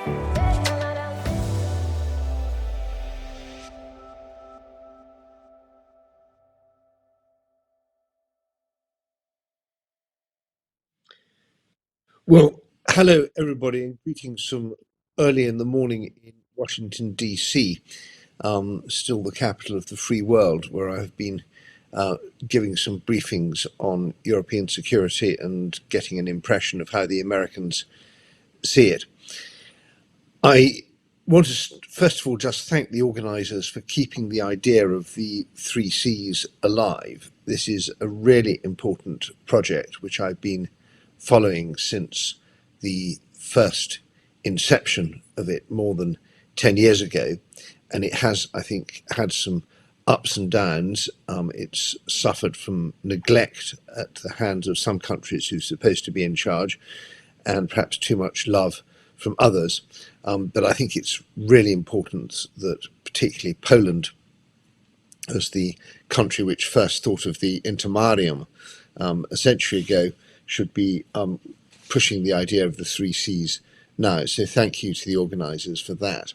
Well, hello everybody, and greetings from early in the morning in Washington, D.C., still the capital of the free world, where I've been giving some briefings on European security and getting an impression of how the Americans see it. I want to first of all just thank the organisers for keeping the idea of the three Cs alive. This is a really important project which I've been following since the first inception of it more than 10 years ago, and it has, I think, had some ups and downs. It's suffered from neglect at the hands of some countries who are supposed to be in charge, and perhaps too much love from others. But I think it's really important that particularly Poland, as the country which first thought of the intermarium a century ago, should be pushing the idea of the three Cs now. So thank you to the organisers for that.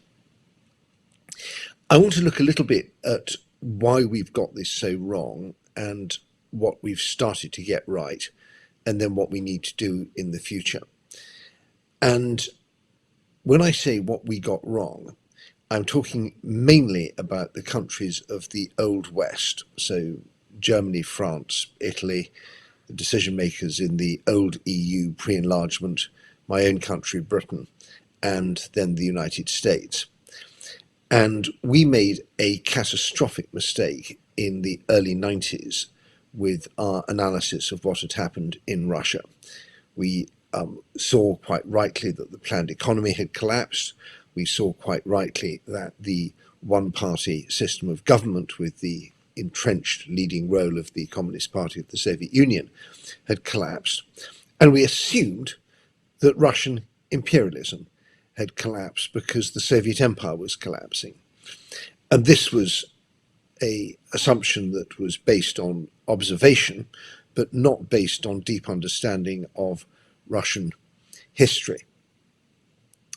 I want to look a little bit at why we've got this so wrong and what we've started to get right, and then what we need to do in the future. And when I say what we got wrong, I'm talking mainly about the countries of the Old West, so Germany, France, Italy, the decision makers in the old EU pre-enlargement, my own country, Britain, and then the United States. And we made a catastrophic mistake in the early 90s with our analysis of what had happened in Russia. We saw quite rightly that the planned economy had collapsed. We saw quite rightly that the one-party system of government with the entrenched leading role of the Communist Party of the Soviet Union had collapsed. And we assumed that Russian imperialism had collapsed because the Soviet Empire was collapsing. And this was an assumption that was based on observation, but not based on deep understanding of Russian history.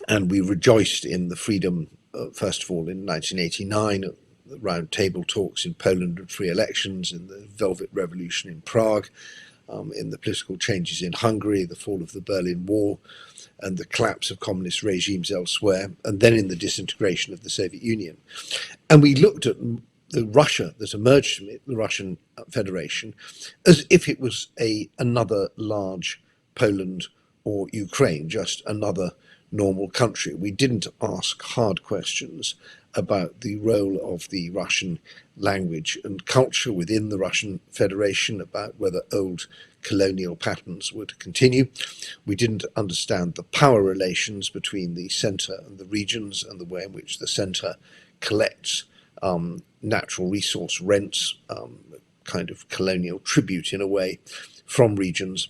And we rejoiced in the freedom, first of all, in 1989, the round table talks in Poland and free elections, in the Velvet Revolution in Prague, in the political changes in Hungary, the fall of the Berlin Wall, and the collapse of communist regimes elsewhere, and then in the disintegration of the Soviet Union. And we looked at the Russia that emerged from it, the Russian Federation, as if it was another large Poland or Ukraine, just another normal country. We didn't ask hard questions about the role of the Russian language and culture within the Russian Federation, about whether old colonial patterns were to continue. We didn't understand the power relations between the centre and the regions, and the way in which the centre collects natural resource rents, kind of colonial tribute in a way, from regions,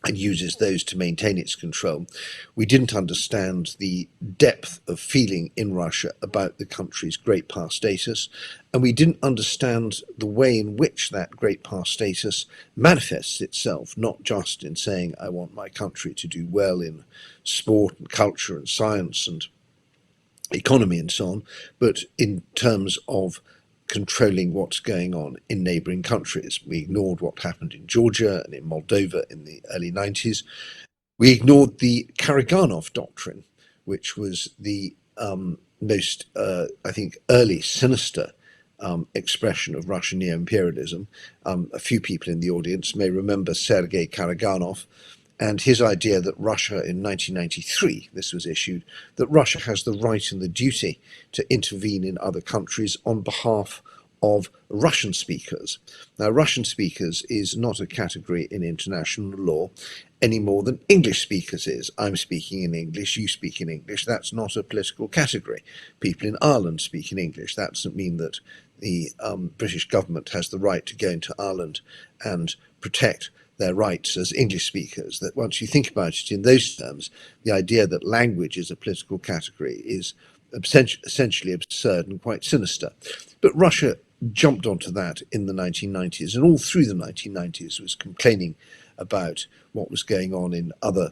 and uses those to maintain its control. We didn't understand the depth of feeling in Russia about the country's great power status, and we didn't understand the way in which that great power status manifests itself, not just in saying, I want my country to do well in sport and culture and science and economy and so on, but in terms of controlling what's going on in neighbouring countries. We ignored what happened in Georgia and in Moldova in the early 90s. We ignored the Karaganov doctrine, which was the most, I think, early sinister expression of Russian neo-imperialism. A few people in the audience may remember Sergei Karaganov and his idea that Russia in 1993, this was issued, that Russia has the right and the duty to intervene in other countries on behalf of Russian speakers. Now, Russian speakers is not a category in international law any more than English speakers is. I'm speaking in English, you speak in English. That's not a political category. People in Ireland speak in English. That doesn't mean that the British government has the right to go into Ireland and protect their rights as English speakers. That once you think about it in those terms, the idea that language is a political category is essentially absurd and quite sinister. But Russia jumped onto that in the 1990s, and all through the 1990s was complaining about what was going on in other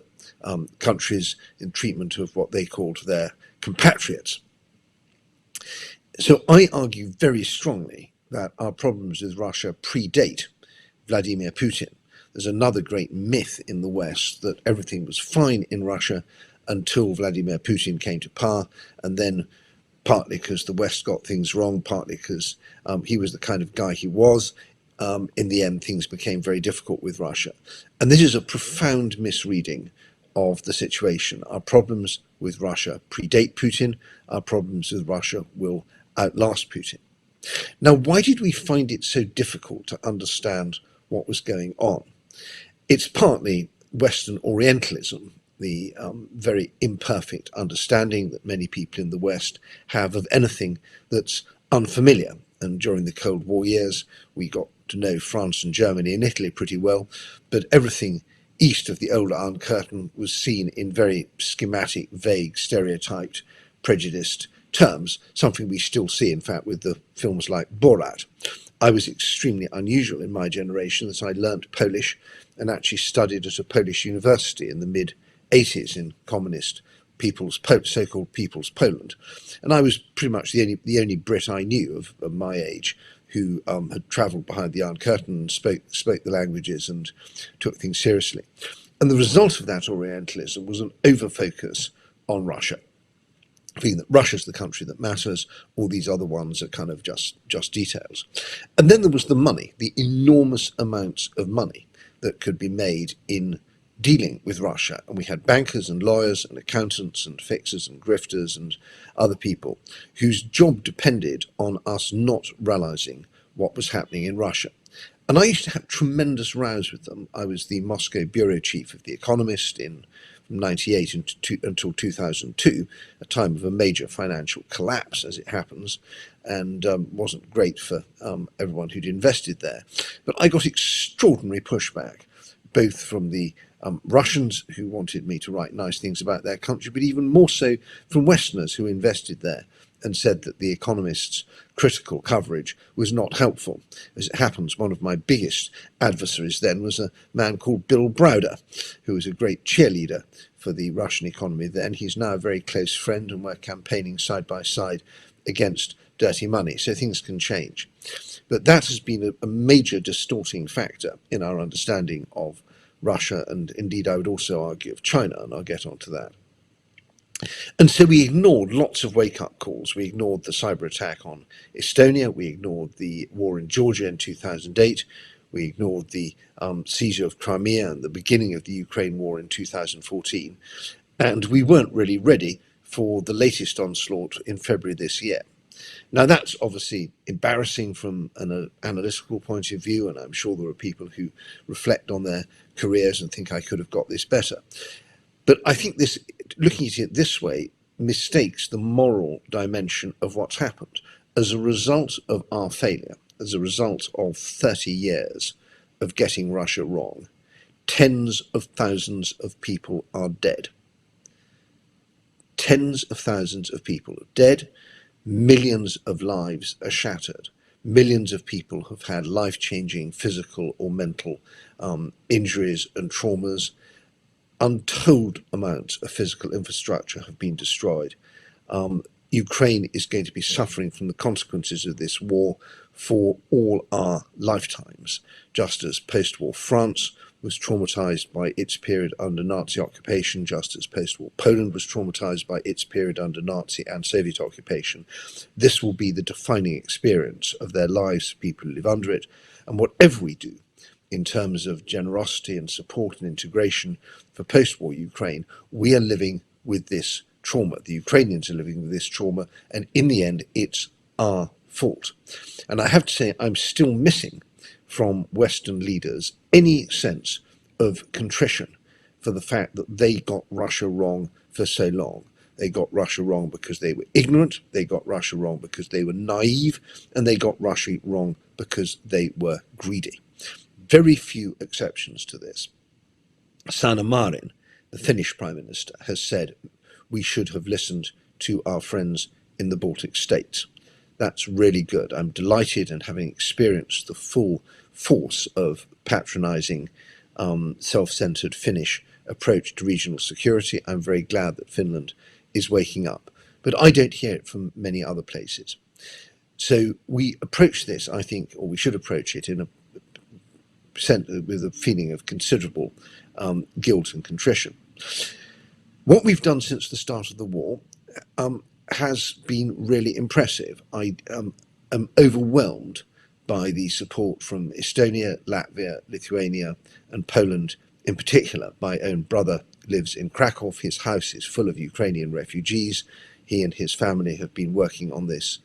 countries in treatment of what they called their compatriots. So I argue very strongly that our problems with Russia predate Vladimir Putin. There's another great myth in the West that everything was fine in Russia until Vladimir Putin came to power, and then partly because the West got things wrong, partly because he was the kind of guy he was, in the end things became very difficult with Russia. And this is a profound misreading of the situation. Our problems with Russia predate Putin. Our problems with Russia will outlast Putin. Now, why did we find it so difficult to understand what was going on? It's partly Western Orientalism, the very imperfect understanding that many people in the West have of anything that's unfamiliar. And during the Cold War years, we got to know France and Germany and Italy pretty well, but everything east of the old Iron Curtain was seen in very schematic, vague, stereotyped, prejudiced terms, something we still see, in fact, with the films like Borat. I was extremely unusual in my generation, as I learnt Polish and actually studied at a Polish university in the mid-80s in communist so-called People's Poland. And I was pretty much the only Brit I knew of my age who had travelled behind the Iron Curtain and spoke the languages and took things seriously. And the result of that Orientalism was an over-focus on Russia, thinking that Russia's the country that matters, all these other ones are kind of just details. And then there was the money, the enormous amounts of money that could be made in dealing with Russia. And we had bankers and lawyers and accountants and fixers and grifters and other people whose job depended on us not realizing what was happening in Russia. And I used to have tremendous rows with them. I was the Moscow bureau chief of The Economist from 98 until 2002, a time of a major financial collapse, as it happens, and wasn't great for everyone who'd invested there. But I got extraordinary pushback, both from the Russians who wanted me to write nice things about their country, but even more so from Westerners who invested there and said that The Economist's critical coverage was not helpful. As it happens, one of my biggest adversaries then was a man called Bill Browder, who was a great cheerleader for the Russian economy then. He's now a very close friend, and we're campaigning side by side against dirty money, so things can change. But that has been a major distorting factor in our understanding of Russia, and indeed I would also argue of China, and I'll get onto that. And so we ignored lots of wake-up calls. We ignored the cyber attack on Estonia. We ignored the war in Georgia in 2008. We ignored the seizure of Crimea and the beginning of the Ukraine war in 2014. And we weren't really ready for the latest onslaught in February this year. Now, that's obviously embarrassing from an analytical point of view, and I'm sure there are people who reflect on their careers and think I could have got this better. But I think this, looking at it this way, mistakes the moral dimension of what's happened. As a result of our failure, as a result of 30 years of getting Russia wrong, tens of thousands of people are dead. Tens of thousands of people are dead. Millions of lives are shattered. Millions of people have had life-changing physical or mental injuries and traumas. Untold amounts of physical infrastructure have been destroyed. Ukraine is going to be suffering from the consequences of this war for all our lifetimes, just as post-war France was traumatized by its period under Nazi occupation, just as post-war Poland was traumatized by its period under Nazi and Soviet occupation. This will be the defining experience of their lives for people who live under it. And whatever we do in terms of generosity and support and integration for post-war Ukraine, we are living with this trauma. The Ukrainians are living with this trauma, and in the end, it's our fault. And I have to say, I'm still missing from Western leaders any sense of contrition for the fact that they got Russia wrong for so long. They got Russia wrong because they were ignorant, they got Russia wrong because they were naive, and they got Russia wrong because they were greedy. Very few exceptions to this. Sanna Marin, the Finnish Prime Minister, has said we should have listened to our friends in the Baltic States. That's really good. I'm delighted, and having experienced the full force of patronising, self-centred Finnish approach to regional security. I'm very glad that Finland is waking up, but I don't hear it from many other places. So we approach this, I think, or we should approach it in with a feeling of considerable guilt and contrition. What we've done since the start of the war has been really impressive. I am overwhelmed by the support from Estonia, Latvia, Lithuania, and Poland in particular. My own brother lives in Krakow. His house is full of Ukrainian refugees. He and his family have been working on this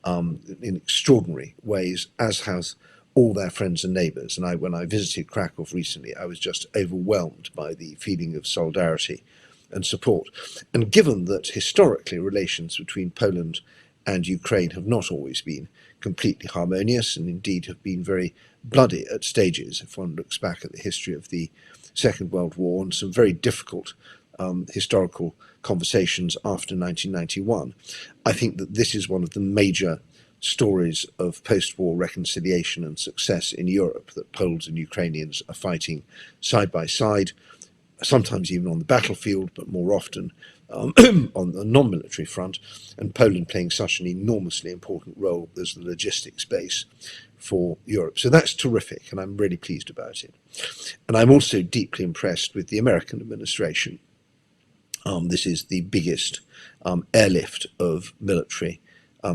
in extraordinary ways, as has all their friends and neighbours. And when I visited Krakow recently, I was just overwhelmed by the feeling of solidarity and support. And given that historically relations between Poland and Ukraine have not always been completely harmonious, and indeed have been very bloody at stages, if one looks back at the history of the Second World War and some very difficult historical conversations after 1991, I think that this is one of the major stories of post-war reconciliation and success in Europe, that Poles and Ukrainians are fighting side by side, sometimes even on the battlefield, but more often on the non-military front, and Poland playing such an enormously important role as the logistics base for Europe. So that's terrific, and I'm really pleased about it. And I'm also deeply impressed with the American administration. This is the biggest airlift of military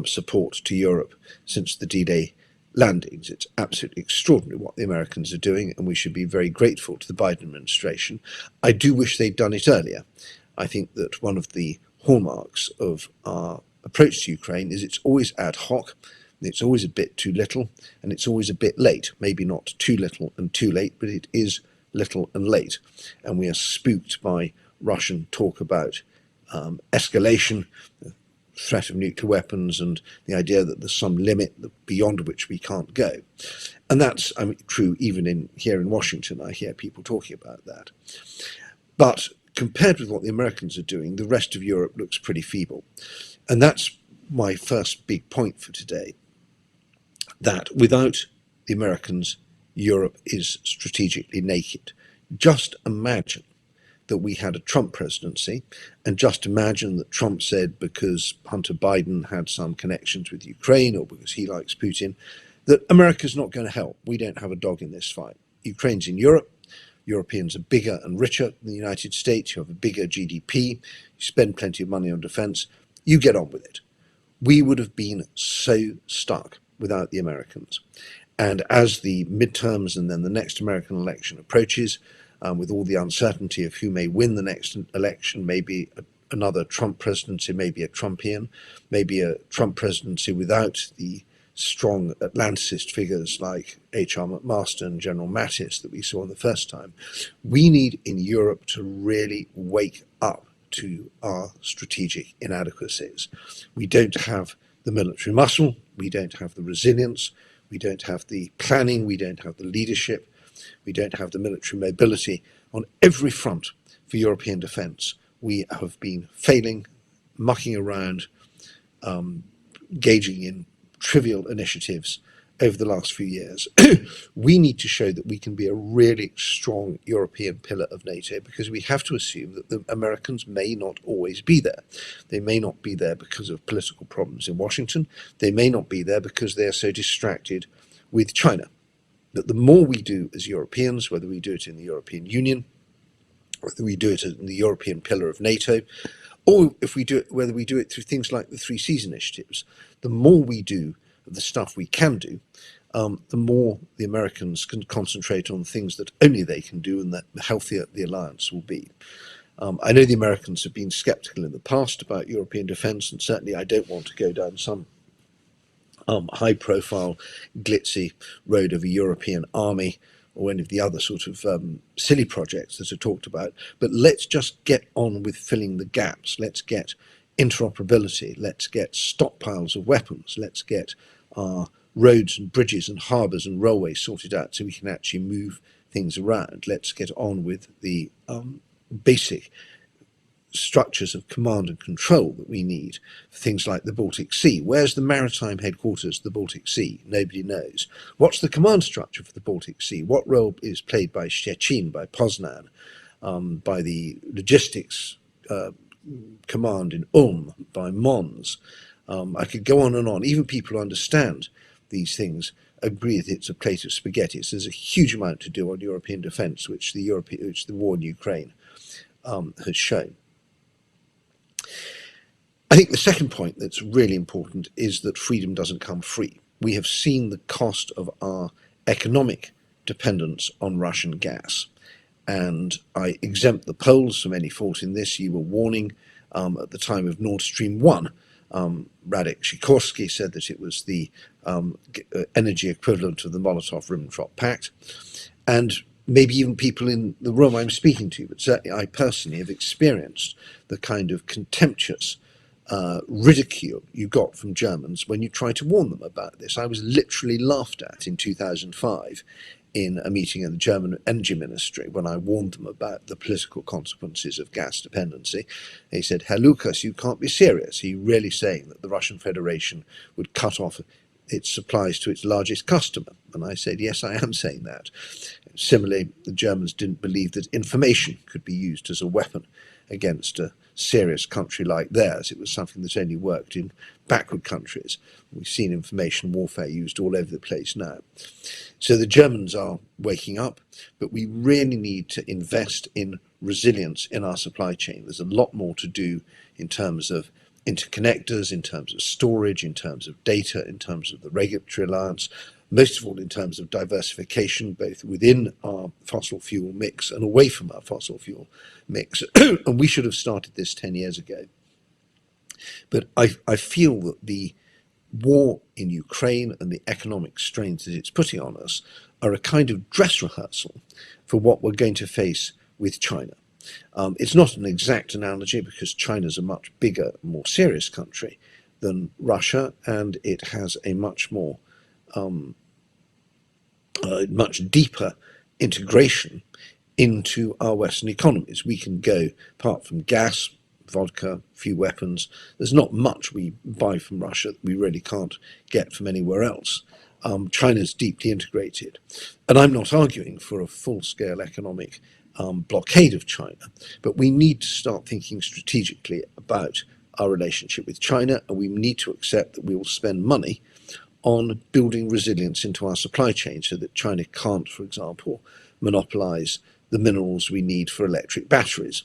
support to Europe since the D-Day landings. It's absolutely extraordinary what the Americans are doing, and we should be very grateful to the Biden administration. I do wish they'd done it earlier. I think that one of the hallmarks of our approach to Ukraine is it's always ad hoc, it's always a bit too little, and it's always a bit late. Maybe not too little and too late, but it is little and late. And we are spooked by Russian talk about escalation, the threat of nuclear weapons, and the idea that there's some limit beyond which we can't go. And that's true even here in Washington. I hear people talking about that. But compared with what the Americans are doing, the rest of Europe looks pretty feeble. And that's my first big point for today, that without the Americans, Europe is strategically naked. Just imagine that we had a Trump presidency, and just imagine that Trump said, because Hunter Biden had some connections with Ukraine or because he likes Putin, that America's not going to help. We don't have a dog in this fight. Ukraine's in Europe. Europeans are bigger and richer than the United States. You have a bigger GDP. You spend plenty of money on defense. You get on with it. We would have been so stuck without the Americans. And as the midterms and then the next American election approaches, with all the uncertainty of who may win the next election, maybe another Trump presidency, maybe a Trumpian, maybe a Trump presidency without the strong Atlanticist figures like H.R. McMaster and General Mattis that we saw the first time. We need in Europe to really wake up to our strategic inadequacies. We don't have the military muscle, we don't have the resilience, we don't have the planning, we don't have the leadership, we don't have the military mobility on every front for European defence. We have been failing, mucking around, engaging in trivial initiatives over the last few years. We need to show that we can be a really strong European pillar of NATO, because we have to assume that the Americans may not always be there. They may not be there because of political problems in Washington. They may not be there because they are so distracted with China. That the more we do as Europeans, whether we do it in the European Union, whether we do it in the European pillar of NATO, or if we do it, whether we do it through things like the Three Seas initiatives, the more we do of the stuff we can do, the more the Americans can concentrate on things that only they can do, and the healthier the alliance will be. I know the Americans have been sceptical in the past about European defence, and certainly I don't want to go down some high-profile, glitzy road of a European army or any of the other sort of silly projects that are talked about. But let's just get on with filling the gaps. Let's get interoperability. Let's get stockpiles of weapons. Let's get our roads and bridges and harbours and railways sorted out so we can actually move things around. Let's get on with the basic structures of command and control that we need for things like the Baltic Sea. Where's the maritime headquarters of the Baltic Sea? Nobody knows. What's the command structure for the Baltic Sea? What role is played by Szczecin, by Poznan? by the logistics command in Ulm, by Mons. I could go on and on. Even people who understand these things agree that it's a plate of spaghetti. So there's a huge amount to do on European defence, which the war in Ukraine has shown. I think the second point that's really important is that freedom doesn't come free. We have seen the cost of our economic dependence on Russian gas. And I exempt the Poles from any fault in this. You were warning at the time of Nord Stream 1. Radek Sikorski said that it was the energy equivalent of the Molotov-Ribbentrop Pact. And maybe even people in the room I'm speaking to, but certainly I personally have experienced the kind of contemptuous ridicule you got from Germans when you try to warn them about this. I was literally laughed at in 2005 in a meeting in the German Energy Ministry when I warned them about the political consequences of gas dependency. They said, "Herr Lucas, you can't be serious. Are you really saying that the Russian Federation would cut off its supplies to its largest customer?" And I said, yes, I am saying that. Similarly, the Germans didn't believe that information could be used as a weapon against a serious country like theirs. It was something that only worked in backward countries. We've seen information warfare used all over the place now. So the Germans are waking up, but we really need to invest in resilience in our supply chain. There's a lot more to do in terms of interconnectors, in terms of storage, in terms of data, in terms of the regulatory alliance, most of all in terms of diversification, both within our fossil fuel mix and away from our fossil fuel mix. And we should have started this 10 years ago. But I feel that the war in Ukraine and the economic strains that it's putting on us are a kind of dress rehearsal for what we're going to face with China. It's not an exact analogy because China's a much bigger, more serious country than Russia, and it has a much more, much deeper integration into our Western economies. We can go, apart from gas, vodka, a few weapons, there's not much we buy from Russia that we really can't get from anywhere else. China's deeply integrated. And I'm not arguing for a full-scale economic blockade of China, but we need to start thinking strategically about our relationship with China, and we need to accept that we will spend money on building resilience into our supply chain so that China can't, for example, monopolize the minerals we need for electric batteries,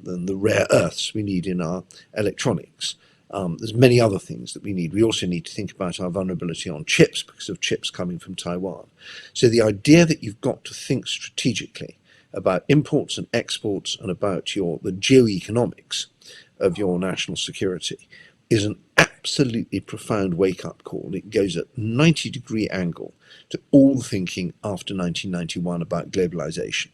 than the rare earths we need in our electronics. There's many other things that we need. We also need to think about our vulnerability on chips because of chips coming from Taiwan. So the idea that you've got to think strategically about imports and exports and about the geoeconomics of your national security is an absolutely profound wake-up call. It goes at 90-degree angle to all thinking after 1991 about globalization.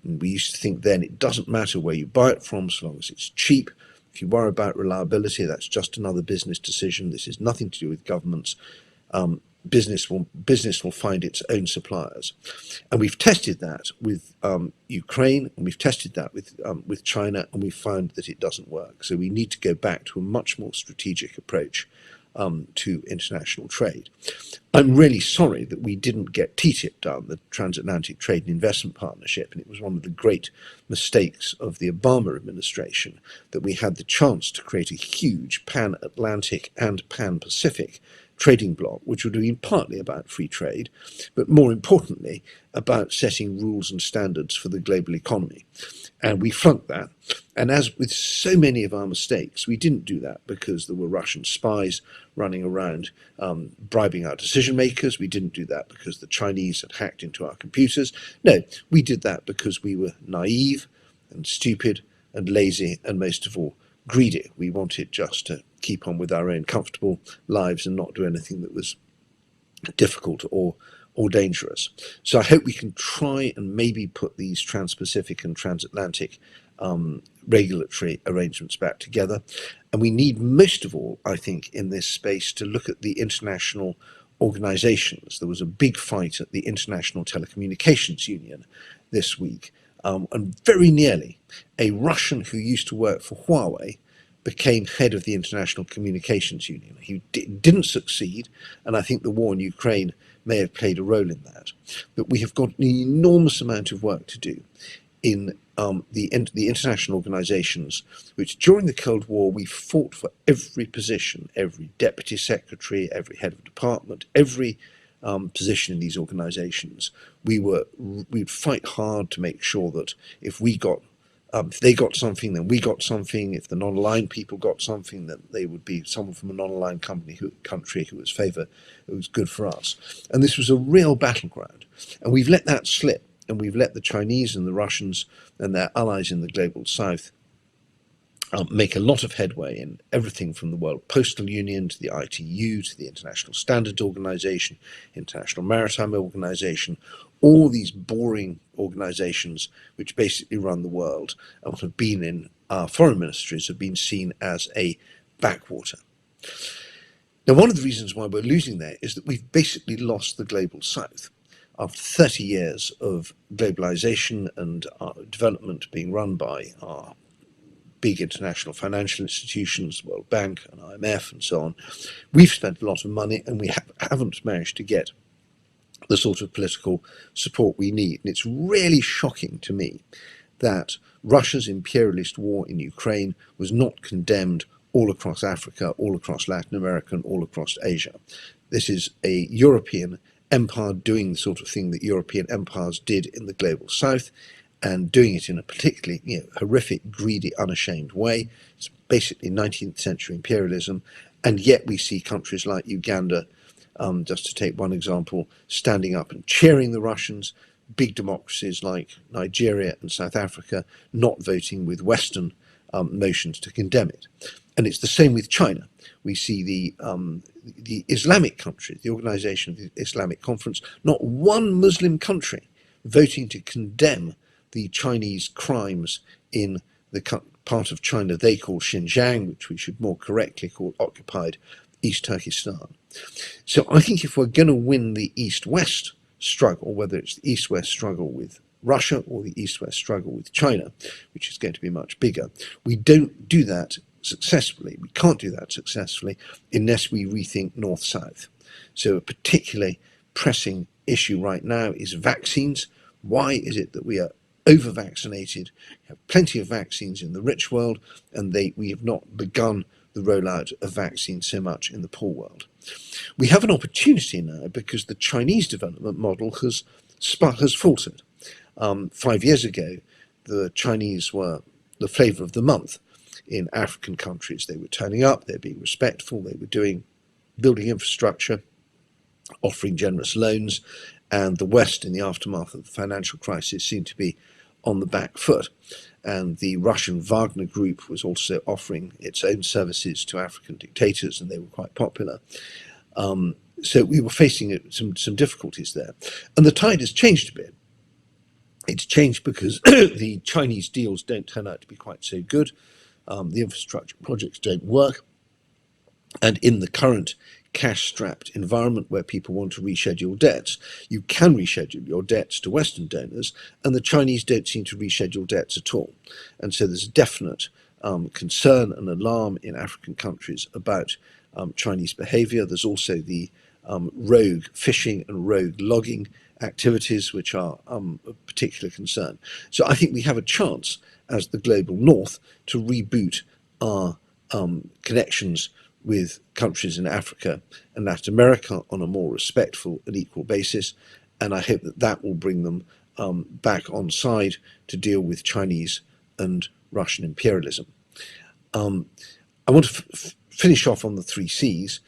And we used to think then it doesn't matter where you buy it from so long as it's cheap. If you worry about reliability, that's just another business decision. This has nothing to do with governments. Business will find its own suppliers. And we've tested that with Ukraine, and we've tested that with China, and we've found that it doesn't work. So we need to go back to a much more strategic approach to international trade. I'm really sorry that we didn't get TTIP done, the Transatlantic Trade and Investment Partnership, and it was one of the great mistakes of the Obama administration that we had the chance to create a huge pan-Atlantic and pan-Pacific trading bloc, which would have been partly about free trade, but more importantly, about setting rules and standards for the global economy. And we flunked that. And as with so many of our mistakes, we didn't do that because there were Russian spies running around bribing our decision makers. We didn't do that because the Chinese had hacked into our computers. No, we did that because we were naive and stupid and lazy and most of all, greedy. We wanted just to keep on with our own comfortable lives and not do anything that was difficult or dangerous. So I hope we can try and maybe put these trans-Pacific and transatlantic regulatory arrangements back together. And we need most of all, I think, in this space to look at the international organizations. There was a big fight at the International Telecommunications Union this week, and very nearly a Russian who used to work for Huawei became head of the International Communications Union. He didn't succeed, and I think the war in Ukraine may have played a role in that. But we have got an enormous amount of work to do in the international organisations, which during the Cold War we fought for every position, every deputy secretary, every head of department, every position in these organisations. We'd fight hard to make sure that if they got something, then we got something. If the non-aligned people got something, then they would be someone from a non-aligned country who was good for us. And this was a real battleground. And we've let that slip. And we've let the Chinese and the Russians and their allies in the global south make a lot of headway in everything from the World Postal Union to the ITU to the International Standards Organization, International Maritime Organization, all these boring organizations which basically run the world and have been in our foreign ministries have been seen as a backwater. Now, one of the reasons why we're losing there is that we've basically lost the global south. After 30 years of globalization and development being run by our big international financial institutions, World Bank and IMF and so on, we've spent a lot of money and we haven't managed to get the sort of political support we need. And it's really shocking to me that Russia's imperialist war in Ukraine was not condemned all across Africa, all across Latin America, and all across Asia. This is a European empire doing the sort of thing that European empires did in the global south, and doing it in a particularly horrific, greedy, unashamed way. It's basically 19th century imperialism, and yet we see countries like Uganda, just to take one example, standing up and cheering the Russians, big democracies like Nigeria and South Africa not voting with Western motions to condemn it. And it's the same with China. We see the Islamic countries, the Organization of the Islamic Conference, not one Muslim country voting to condemn the Chinese crimes in the part of China they call Xinjiang, which we should more correctly call occupied East Turkestan. So I think if we're going to win the East-West struggle, whether it's the East-West struggle with Russia or the East-West struggle with China, which is going to be much bigger, we don't do that successfully. We can't do that successfully unless we rethink North-South. So a particularly pressing issue right now is vaccines. Why is it that we are over-vaccinated, have plenty of vaccines in the rich world, and we have not begun the rollout of vaccines so much in the poor world? We have an opportunity now because the Chinese development model has faltered. 5 years ago, the Chinese were the flavour of the month in African countries. They were turning up, they were being respectful, they were building infrastructure, offering generous loans, and the West, in the aftermath of the financial crisis, seemed to be on the back foot. And the Russian Wagner Group was also offering its own services to African dictators, and they were quite popular. So we were facing some difficulties there. And the tide has changed a bit. It's changed because the Chinese deals don't turn out to be quite so good. The infrastructure projects don't work. And in the current cash-strapped environment where people want to reschedule debts, you can reschedule your debts to Western donors, and the Chinese don't seem to reschedule debts at all. And so there's a definite concern and alarm in African countries about Chinese behavior. There's also the rogue fishing and rogue logging activities, which are of particular concern. So I think we have a chance as the global north to reboot our connections with countries in Africa and Latin America on a more respectful and equal basis. And I hope that that will bring them back on side to deal with Chinese and Russian imperialism. I want to finish off on the three C's.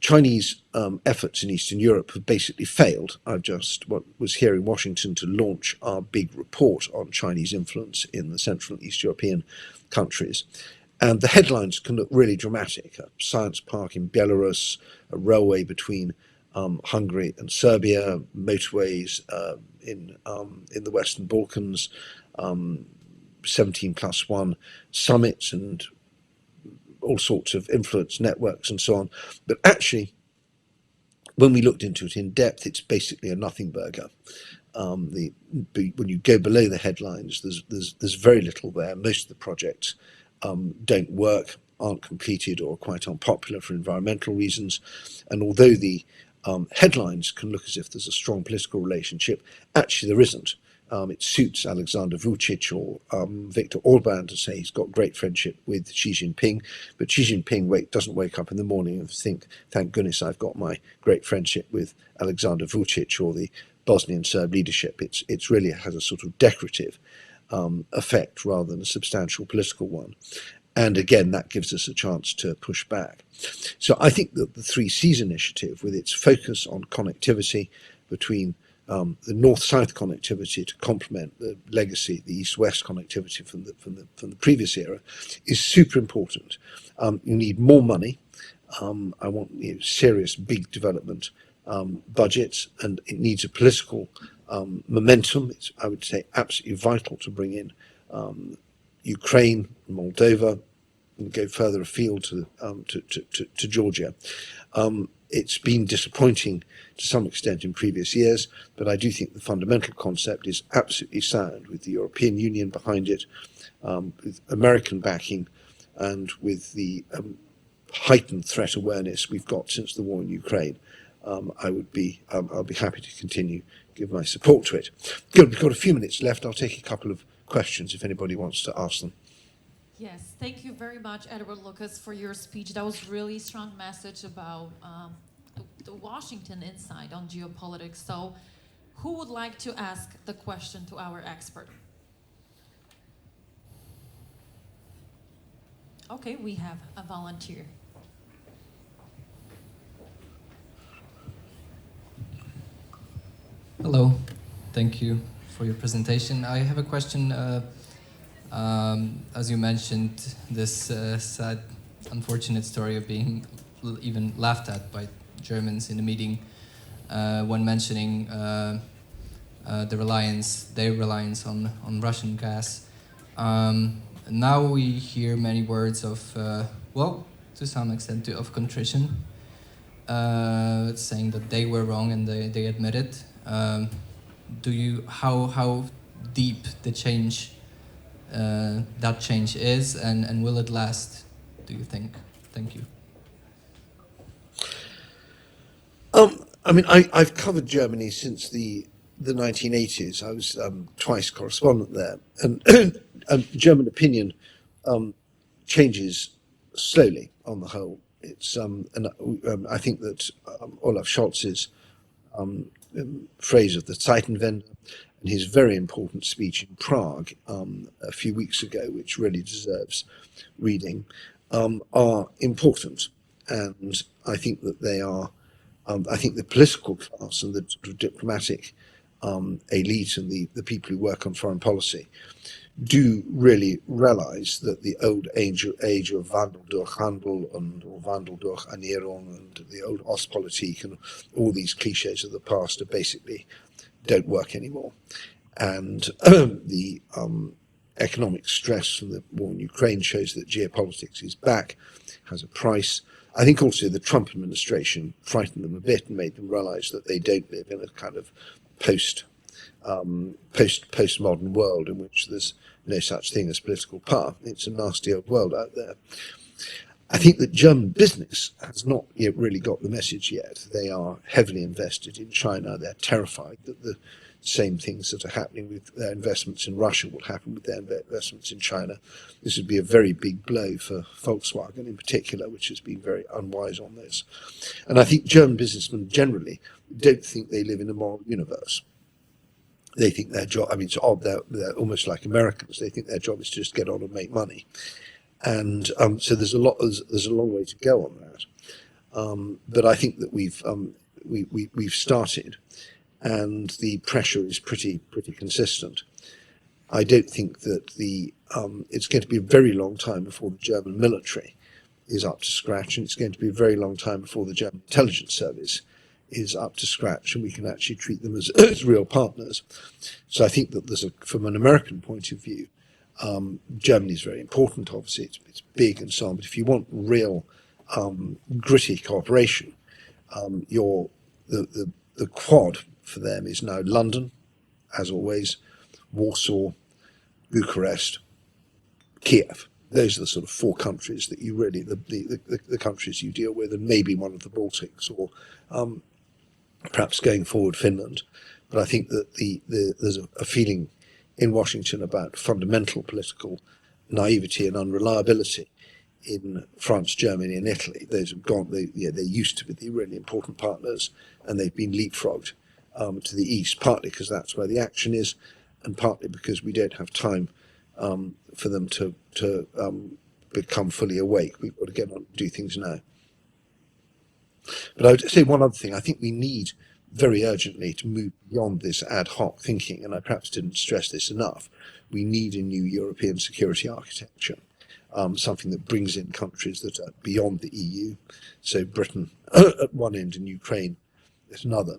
Chinese efforts in Eastern Europe have basically failed. I just was here in Washington to launch our big report on Chinese influence in the Central and East European countries. And the headlines can look really dramatic. A science park in Belarus, a railway between Hungary and Serbia, motorways in the Western Balkans, 17+1 summits and all sorts of influence networks and so on. But actually, when we looked into it in depth, it's basically a nothing burger. When you go below the headlines, there's very little there. Most of the projects don't work, aren't completed, or are quite unpopular for environmental reasons. And although the headlines can look as if there's a strong political relationship, actually there isn't. It suits Alexander Vucic or Viktor Orban to say he's got great friendship with Xi Jinping, but Xi Jinping doesn't wake up in the morning and think, thank goodness I've got my great friendship with Alexander Vucic or the Bosnian Serb leadership. It's really has a sort of decorative effect rather than a substantial political one. And again, that gives us a chance to push back. So I think that the Three Seas initiative, with its focus on connectivity between the north-south connectivity to complement the legacy, the east-west connectivity from the previous era, is super important. You need more money. I want serious, big development budgets, and it needs a political momentum. It's, I would say, absolutely vital to bring in Ukraine, Moldova, and go further afield to Georgia. It's been disappointing to some extent in previous years, but I do think the fundamental concept is absolutely sound, with the European Union behind it, with American backing, and with the heightened threat awareness we've got since the war in Ukraine. I'll be happy to continue give my support to it. Good, we've got a few minutes left. I'll take a couple of questions if anybody wants to ask them. Yes, thank you very much, Edward Lucas, for your speech. That was really strong message about the Washington insight on geopolitics. So who would like to ask the question to our expert? Okay, we have a volunteer. Hello, thank you for your presentation. I have a question. As you mentioned, this sad, unfortunate story of being even laughed at by Germans in the meeting when mentioning their reliance on Russian gas. Now we hear many words of, well, to some extent, of contrition, saying that they were wrong and they admit it. How deep the change that change is, and will it last, do you think? Thank you. I mean, I've covered Germany since the 1980s. I was twice correspondent there, and German opinion changes slowly on the whole. It's I think that Olaf Scholz's phrase of the Zeitenwende and his very important speech in Prague a few weeks ago, which really deserves reading, are important, and I think that they are. I think the political class and the sort of diplomatic elite and the people who work on foreign policy do really realize that the old age of Wandel durch Handel or Wandel durch Ernährung and the old Ostpolitik and all these cliches of the past are basically don't work anymore. And the economic stress from the war in Ukraine shows that geopolitics is back, has a price. I think also the Trump administration frightened them a bit and made them realize that they don't live in a kind of postmodern world in which there's no such thing as political power. It's a nasty old world out there. I think that German business has not yet really got the message yet. They are heavily invested in China. They're terrified that the same things that are happening with their investments in Russia will happen with their investments in China. This would be a very big blow for Volkswagen in particular, which has been very unwise on this. And I think German businessmen generally don't think they live in a moral universe. They think their job, I mean, it's odd, they're almost like Americans. They think their job is to just get on and make money. And so there's a long way to go on that. But I think that we've started, and the pressure is pretty consistent. I don't think that it's going to be a very long time before the German military is up to scratch, and it's going to be a very long time before the German intelligence service is up to scratch, and we can actually treat them as real partners. So I think that from an American point of view, Germany is very important. Obviously, it's big and so on. But if you want real gritty cooperation, the Quad for them is now London, as always, Warsaw, Bucharest, Kiev. Those are the sort of four countries that you really the countries you deal with, and maybe one of the Baltics, or perhaps going forward Finland. But I think that there's a feeling in Washington about fundamental political naivety and unreliability in France, Germany, and Italy. Those have gone. They used to be the really important partners, and they've been leapfrogged to the east, partly because that's where the action is, and partly because we don't have time for them to become fully awake. We've got to get on and do things now. But I would say one other thing. I think we need very urgently to move beyond this ad hoc thinking, and I perhaps didn't stress this enough. We need a new European security architecture, something that brings in countries that are beyond the EU. So Britain at one end and Ukraine at another.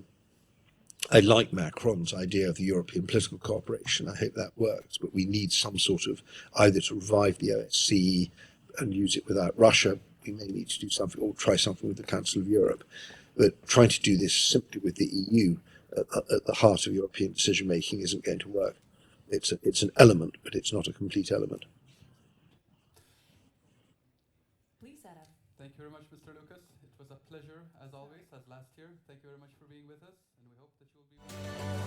I like Macron's idea of the European political cooperation. I hope that works, but we need some sort of either to revive the OSCE and use it without Russia. We may need to do something or try something with the Council of Europe. But trying to do this simply with the EU at the heart of European decision making isn't going to work. It's an element, but it's not a complete element. Please, Adam. Thank you very much, Mr. Lucas. It was a pleasure, as always, as last year. Thank you very much for being with us, and we hope that you will be with us.